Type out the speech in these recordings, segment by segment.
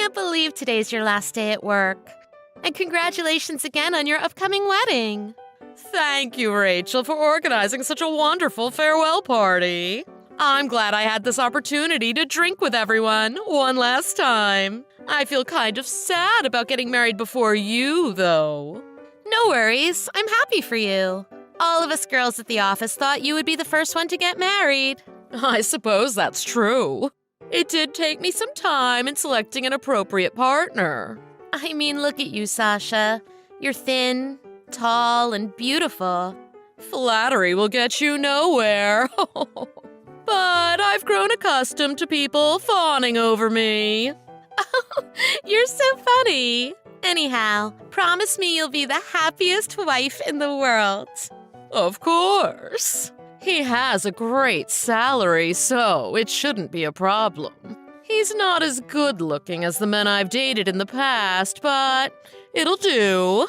can't believe today's your last day at work. And congratulations again on your upcoming wedding. Thank you, Rachel, for organizing such a wonderful farewell party. I'm glad I had this opportunity to drink with everyone one last time. I feel kind of sad about getting married before you, though. No worries, I'm happy for you. All of us girls at the office thought you would be the first one to get married. I suppose that's true. It did take me some time in selecting an appropriate partner. I mean, look at you, Sasha. You're thin, tall, and beautiful. Flattery will get you nowhere. But I've grown accustomed to people fawning over me. You're so funny. Anyhow, promise me you'll be the happiest wife in the world. Of course. He has a great salary, so it shouldn't be a problem. He's not as good-looking as the men I've dated in the past, but it'll do.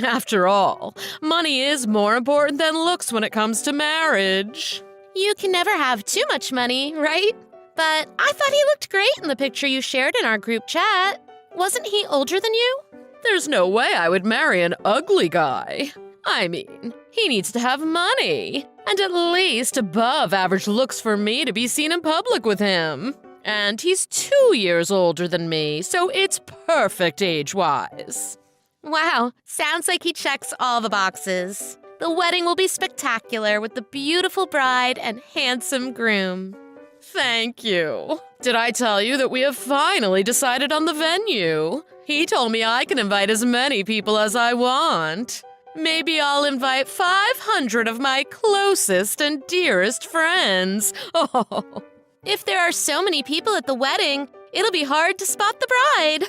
After all, money is more important than looks when it comes to marriage. You can never have too much money, right? But I thought he looked great in the picture you shared in our group chat. Wasn't he older than you? There's no way I would marry an ugly guy. I mean, he needs to have money, and at least above average looks for me to be seen in public with him. And he's 2 years older than me, so it's perfect age-wise. Wow, sounds like he checks all the boxes. The wedding will be spectacular with the beautiful bride and handsome groom. Thank you. Did I tell you that we have finally decided on the venue? He told me I can invite as many people as I want. Maybe I'll invite 500 of my closest and dearest friends. Oh. If there are so many people at the wedding, it'll be hard to spot the bride.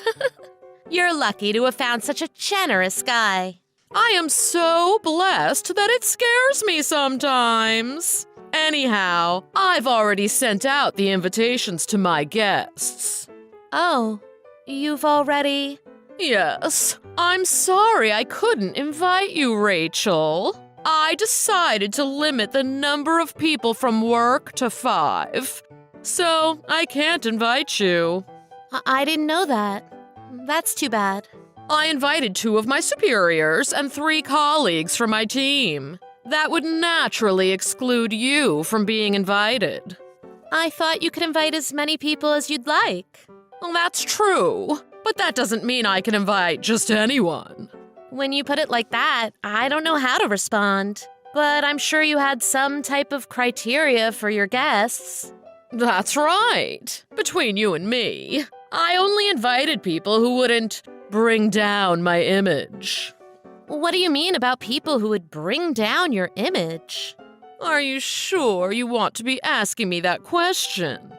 You're lucky to have found such a generous guy. I am so blessed that it scares me sometimes. Anyhow, I've already sent out the invitations to my guests. Oh, you've already... Yes. I'm sorry I couldn't invite you, Rachel. I decided to limit the number of people from work to 5. So I can't invite you. I didn't know that. That's too bad. I invited 2 of my superiors and 3 colleagues from my team. That would naturally exclude you from being invited. I thought you could invite as many people as you'd like. Well, that's true, but that doesn't mean I can invite just anyone. When you put it like that, I don't know how to respond. But I'm sure you had some type of criteria for your guests. That's right. Between you and me, I only invited people who wouldn't bring down my image. What do you mean about people who would bring down your image? Are you sure you want to be asking me that question?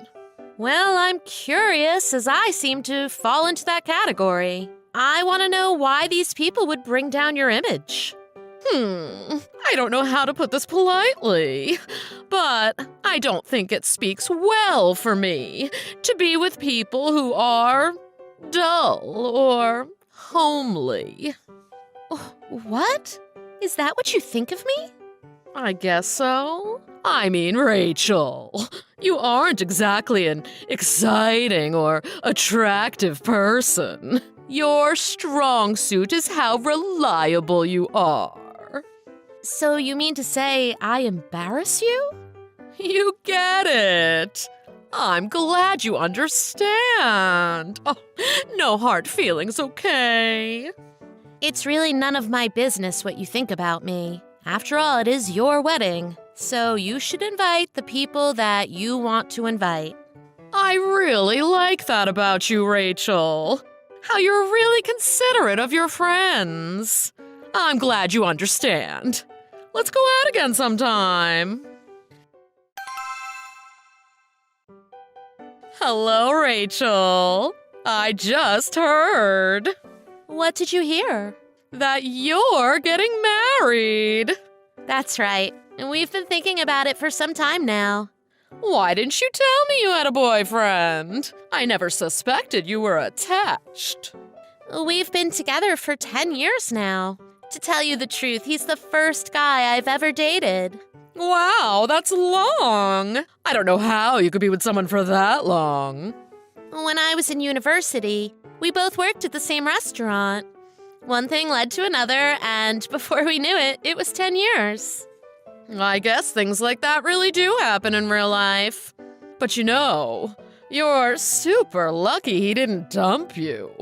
Well, I'm curious, as I seem to fall into that category. I want to know why these people would bring down your image. I don't know how to put this politely, but I don't think it speaks well for me to be with people who are dull or homely. What? Is that what you think of me? I guess so. I mean, Rachel, you aren't exactly an exciting or attractive person. Your strong suit is how reliable you are. So you mean to say I embarrass you? You get it. I'm glad you understand. Oh, no hard feelings, okay? It's really none of my business what you think about me. After all, it is your wedding, so you should invite the people that you want to invite. I really like that about you, Rachel. How you're really considerate of your friends. I'm glad you understand. Let's go out again sometime. Hello, Rachel. I just heard. What did you hear? That you're getting married. That's right. And we've been thinking about it for some time now. Why didn't you tell me you had a boyfriend? I never suspected you were attached. We've been together for 10 years now. To tell you the truth, he's the first guy I've ever dated. Wow, that's long. I don't know how you could be with someone for that long. When I was in university, we both worked at the same restaurant. One thing led to another, and before we knew it, it was 10 years. I guess things like that really do happen in real life. But you're super lucky he didn't dump you.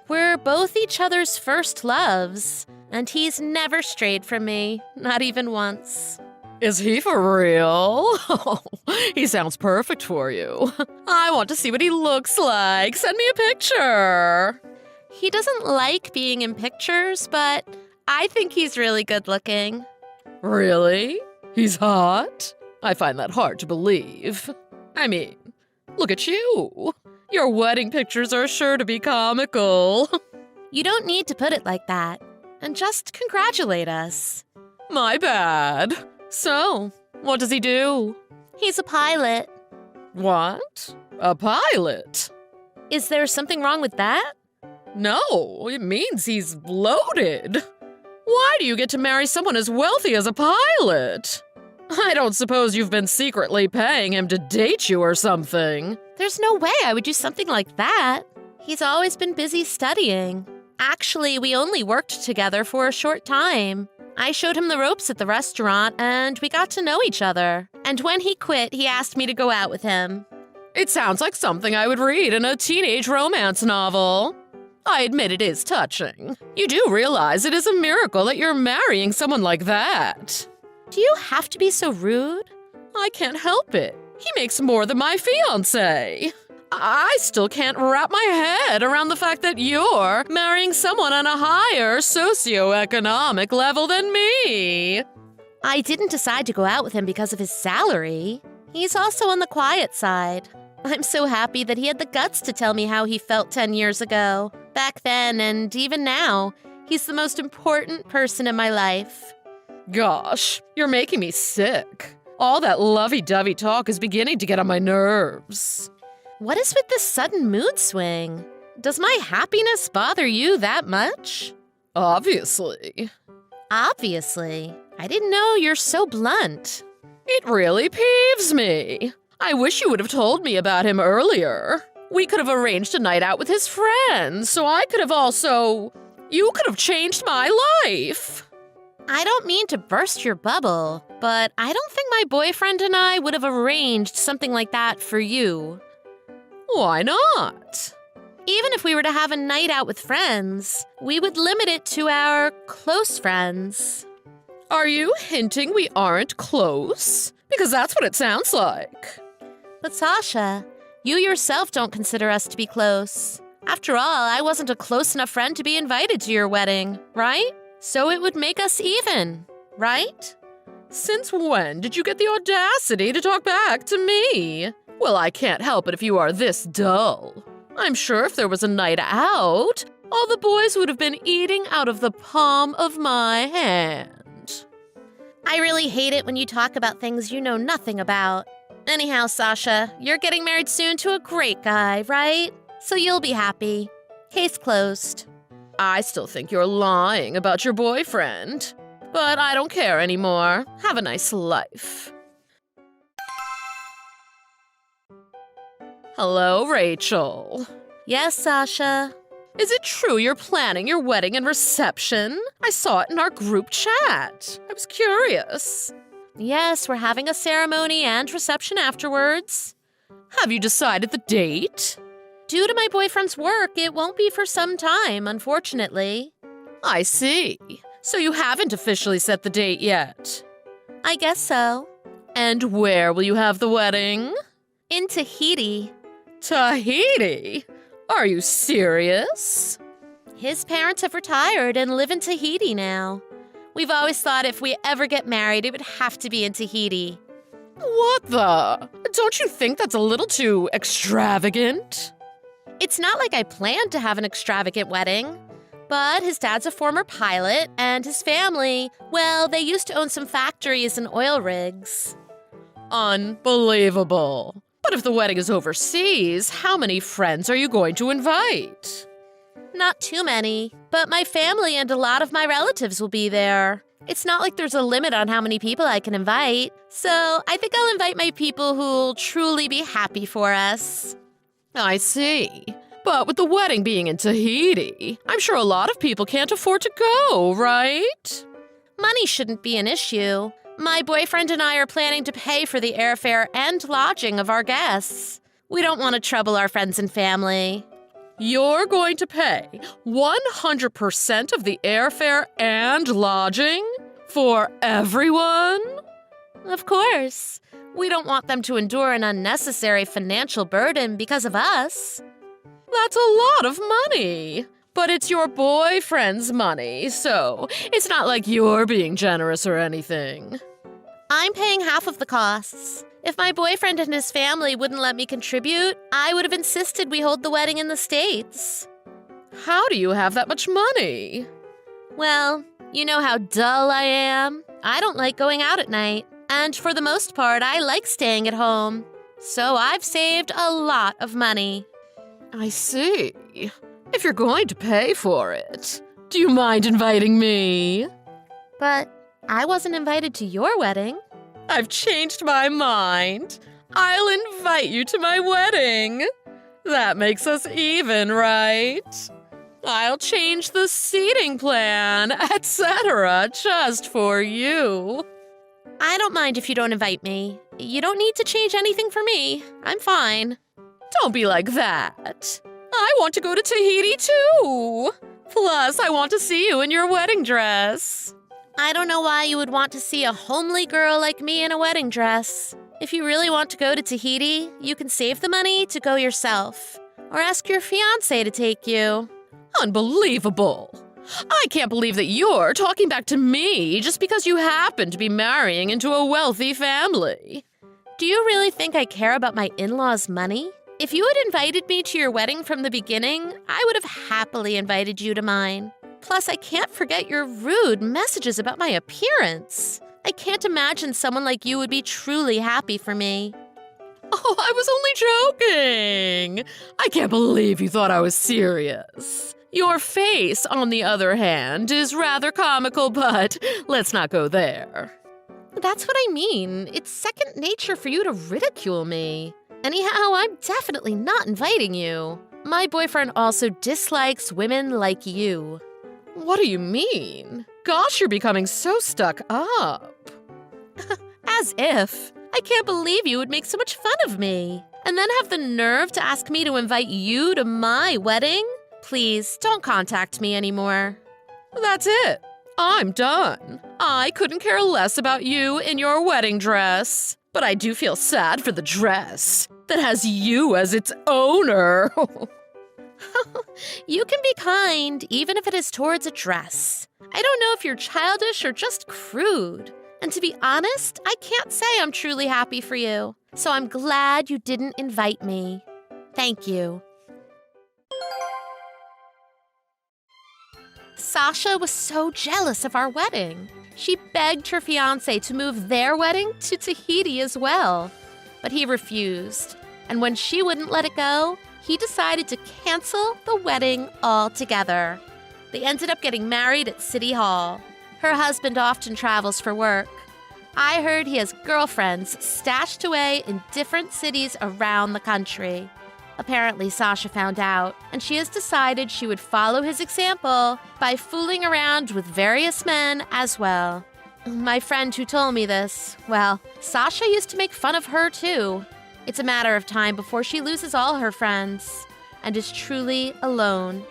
We're both each other's first loves, and he's never strayed from me, not even once. Is he for real? He sounds perfect for you. I want to see what he looks like. Send me a picture. He doesn't like being in pictures, but I think he's really good looking. Really? He's hot? I find that hard to believe. I mean, look at you. Your wedding pictures are sure to be comical. You don't need to put it like that. And just congratulate us. My bad. So, what does he do? He's a pilot. What? A pilot? Is there something wrong with that? No, it means he's loaded. Why do you get to marry someone as wealthy as a pilot? I don't suppose you've been secretly paying him to date you or something. There's no way I would do something like that. He's always been busy studying. Actually, we only worked together for a short time. I showed him the ropes at the restaurant, and we got to know each other. And when he quit, he asked me to go out with him. It sounds like something I would read in a teenage romance novel. I admit it is touching. You do realize it is a miracle that you're marrying someone like that. Do you have to be so rude? I can't help it. He makes more than my fiancé. I still can't wrap my head around the fact that you're marrying someone on a higher socioeconomic level than me. I didn't decide to go out with him because of his salary. He's also on the quiet side. I'm so happy that he had the guts to tell me how he felt 10 years ago. Back then and even now, he's the most important person in my life. Gosh, you're making me sick. All that lovey-dovey talk is beginning to get on my nerves. What is with this sudden mood swing? Does my happiness bother you that much? Obviously. Obviously. I didn't know you're so blunt. It really peeves me. I wish you would have told me about him earlier. We could have arranged a night out with his friends, so I could have also... You could have changed my life. I don't mean to burst your bubble, but I don't think my boyfriend and I would have arranged something like that for you. Why not? Even if we were to have a night out with friends, we would limit it to our close friends. Are you hinting we aren't close? Because that's what it sounds like. But Sasha, you yourself don't consider us to be close. After all, I wasn't a close enough friend to be invited to your wedding, right? So it would make us even, right? Since when did you get the audacity to talk back to me? Well, I can't help it if you are this dull. I'm sure if there was a night out, all the boys would have been eating out of the palm of my hand. I really hate it when you talk about things you know nothing about. Anyhow, Sasha, you're getting married soon to a great guy, right? So you'll be happy. Case closed. I still think you're lying about your boyfriend. But I don't care anymore. Have a nice life. Hello, Rachel. Yes, Sasha. Is it true you're planning your wedding and reception? I saw it in our group chat. I was curious. Yes, we're having a ceremony and reception afterwards. Have you decided the date? Due to my boyfriend's work, it won't be for some time, unfortunately. I see. So you haven't officially set the date yet? I guess so. And where will you have the wedding? In Tahiti. Tahiti? Are you serious? His parents have retired and live in Tahiti now. We've always thought if we ever get married, it would have to be in Tahiti. What the? Don't you think that's a little too extravagant? It's not like I planned to have an extravagant wedding. But his dad's a former pilot, and his family, well, they used to own some factories and oil rigs. Unbelievable. But if the wedding is overseas, how many friends are you going to invite? Not too many, but my family and a lot of my relatives will be there. It's not like there's a limit on how many people I can invite, so I think I'll invite my people who'll truly be happy for us. I see. But with the wedding being in Tahiti, I'm sure a lot of people can't afford to go, right? Money shouldn't be an issue. My boyfriend and I are planning to pay for the airfare and lodging of our guests. We don't want to trouble our friends and family. You're going to pay 100% of the airfare and lodging? For everyone? Of course. We don't want them to endure an unnecessary financial burden because of us. That's a lot of money. But it's your boyfriend's money, so it's not like you're being generous or anything. I'm paying half of the costs. If my boyfriend and his family wouldn't let me contribute, I would have insisted we hold the wedding in the States. How do you have that much money? Well, you know how dull I am. I don't like going out at night. And for the most part, I like staying at home. So I've saved a lot of money. I see. If you're going to pay for it, do you mind inviting me? But I wasn't invited to your wedding. I've changed my mind. I'll invite you to my wedding. That makes us even, right? I'll change the seating plan, etc., just for you. I don't mind if you don't invite me. You don't need to change anything for me. I'm fine. Don't be like that. I want to go to Tahiti too. Plus, I want to see you in your wedding dress. I don't know why you would want to see a homely girl like me in a wedding dress. If you really want to go to Tahiti, you can save the money to go yourself. Or ask your fiancé to take you. Unbelievable. I can't believe that you're talking back to me just because you happen to be marrying into a wealthy family. Do you really think I care about my in-laws' money? If you had invited me to your wedding from the beginning, I would have happily invited you to mine. Plus, I can't forget your rude messages about my appearance. I can't imagine someone like you would be truly happy for me. Oh, I was only joking. I can't believe you thought I was serious. Your face, on the other hand, is rather comical, but let's not go there. That's what I mean. It's second nature for you to ridicule me. Anyhow, I'm definitely not inviting you. My boyfriend also dislikes women like you. What do you mean? Gosh, you're becoming so stuck up. As if. I can't believe you would make so much fun of me. And then have the nerve to ask me to invite you to my wedding? Please, don't contact me anymore. That's it. I'm done. I couldn't care less about you in your wedding dress. But I do feel sad for the dress that has you as its owner. You can be kind, even if it is towards a dress. I don't know if you're childish or just crude. And to be honest, I can't say I'm truly happy for you. So I'm glad you didn't invite me. Thank you. Sasha was so jealous of our wedding. She begged her fiancé to move their wedding to Tahiti as well. But he refused. And when she wouldn't let it go, he decided to cancel the wedding altogether. They ended up getting married at City Hall. Her husband often travels for work. I heard he has girlfriends stashed away in different cities around the country. Apparently, Sasha found out, and she has decided she would follow his example by fooling around with various men as well. My friend who told me this, well, Sasha used to make fun of her too. It's a matter of time before she loses all her friends and is truly alone.